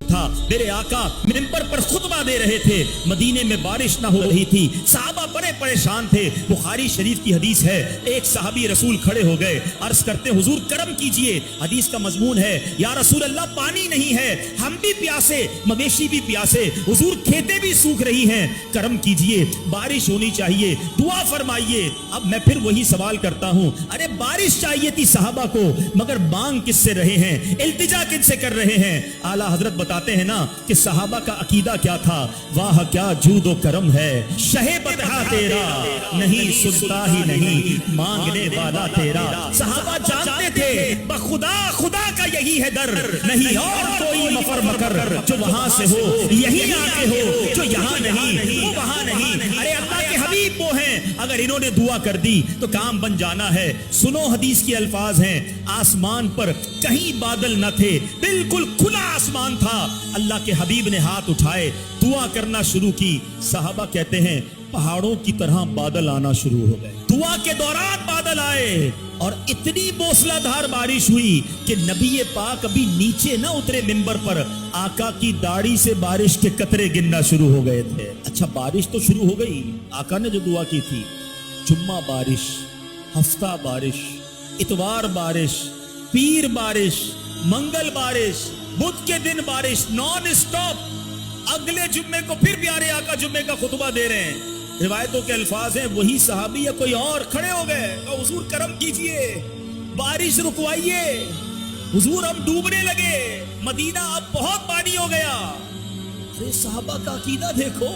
تھا, میرے آقا منبر پر خطبہ دے رہے تھے, مدینے میں بارش نہ ہو رہی تھی, صحابہ بڑے پریشان تھے. بخاری شریف کی حدیث ہے, ایک صحابی رسول کھڑے ہو گئے, عرض کرتے حضور کرم کیجئے. حدیث کا مضمون ہے, یا رسول اللہ پانی نہیں ہے, ہم بھی پیاسے, مویشی بھی پیاسے, حضور کھیتیں بھی سوکھ رہی ہیں, کرم کیجئے, بارش ہونی چاہیے, دعا فرمائیے. اب میں پھر وہی سوال کرتا ہوں, ارے بارش چاہیے تھی صحابہ کو, مگر مانگ کس سے رہے ہیں, التجا کن سے کر رہے ہیں؟ اعلیٰ حضرت بتاتے ہیں نا کہ صحابہ کا عقیدہ کیا تھا, واہ کیا جود و کرم ہے, شہ بطحہ تیرا نہیں سنتا ہی نہیں, مانگنے والا تیرا. صحابہ جانتے تھے بخدا خدا کا یہی ہے در, نہیں اور کوئی مفر مکر, جو وہاں سے ہو یہی آتے ہو, جو یہاں نہیں وہ وہاں نہیں. ارے اللہ کے حبیب وہ ہیں, اگر انہوں نے دعا کر دی تو کام بن جانا ہے. سنو حدیث کے الفاظ ہیں, آسمان پر کہیں بادل نہ تھے, بالکل کھلا آسمان تھا. اللہ کے حبیب نے ہاتھ اٹھائے, دعا کرنا شروع کی. صحابہ کہتے ہیں پہاڑوں کی طرح بادل آنا شروع ہو گئے. دعا کے دوران بادل آئے اور اتنی موسلا دھار بارش ہوئی کہ نبی پاک ابھی نیچے نہ اترے منبر پر, آقا کی داڑھی سے بارش کے قطرے گرنا شروع ہو گئے تھے. اچھا بارش تو شروع ہو گئی, آقا نے جو دعا کی تھی, جمعہ بارش, ہفتہ بارش, اتوار بارش, پیر بارش, منگل بارش, بدھ کے دن بارش, نان اسٹاپ. اگلے جمعے کو پھر پیارے آقا جمعے کا خطبہ دے رہے ہیں. روایتوں کے الفاظ ہیں, وہی صحابی یا کوئی اور کھڑے ہو گئے, حضور کرم کیجئے, بارش رکوائیے, حضور ہم ڈوبنے لگے, مدینہ اب بہت پانی ہو گیا. ارے صحابہ کا عقیدہ دیکھو,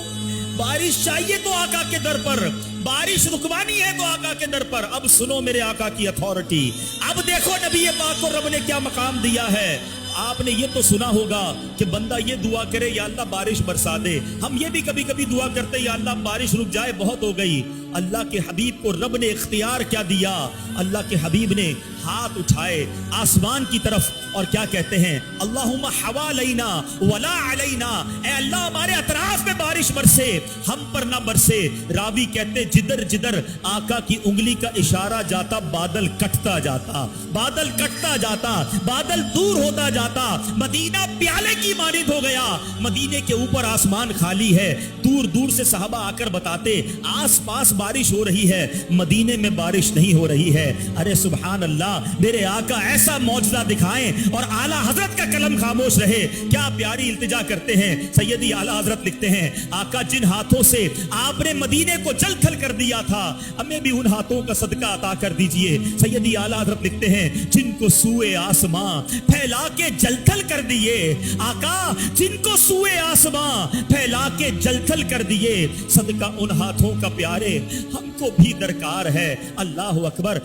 بارش چاہیے تو آقا کے در پر, بارش رکوانی ہے تو آقا کے در پر. اب سنو میرے آقا کی اتھارٹی, اب دیکھو نبی پاک کو رب نے کیا مقام دیا ہے. آپ نے یہ تو سنا ہوگا کہ بندہ یہ دعا کرے, یا اللہ بارش برسا دے. ہم یہ بھی کبھی کبھی دعا کرتے, یا اللہ بارش رک جائے, بہت ہو گئی. اللہ کے حبیب کو رب نے اختیار کیا دیا, اللہ کے حبیب نے ہاتھ اٹھائے آسمان کی طرف اور کیا کہتے ہیں, اللہم حوالینا ولا علینا, اے اللہ ہمارے اطراف میں بارش برسے, ہم پر نہ برسے. راوی کہتے جدھر جدھر آقا کی انگلی کا اشارہ جاتا, بادل کٹتا جاتا, بادل کٹتا جاتا, بادل دور ہوتا جاتا. مدینہ پیالے کی مانند ہو گیا. مدینے کے اوپر آسمان خالی ہے, دور دور سے صحابہ آ کر بتاتے آس پاس بارش ہو رہی ہے, مدینے میں بارش نہیں ہو رہی ہے. ارے سبحان اللہ, میرے آقا ایسا معجزہ دکھائیں اور اعلیٰ حضرت کا قلم خاموش رہے. کیا پیاری التجا کرتے ہیں. سیدی اعلیٰ حضرت لکھتے ہیں, آقا جن ہاتھوں سے آپ نے مدینے کو جل تھل کر دیا تھا, ہمیں بھی ان ہاتھوں کا صدقہ عطا کر دیجئے. سیدی اعلیٰ حضرت لکھتے ہیں, جن کو سوئے آسماں پھیلا کے جل تھل کر دیے, آقا جن کو سوئے آسماں پھیلا کے جل تھل کر دیے, صدقہ ان ہاتھوں کا پیارے ہم کو بھی درکار ہے. اللہ اکبر.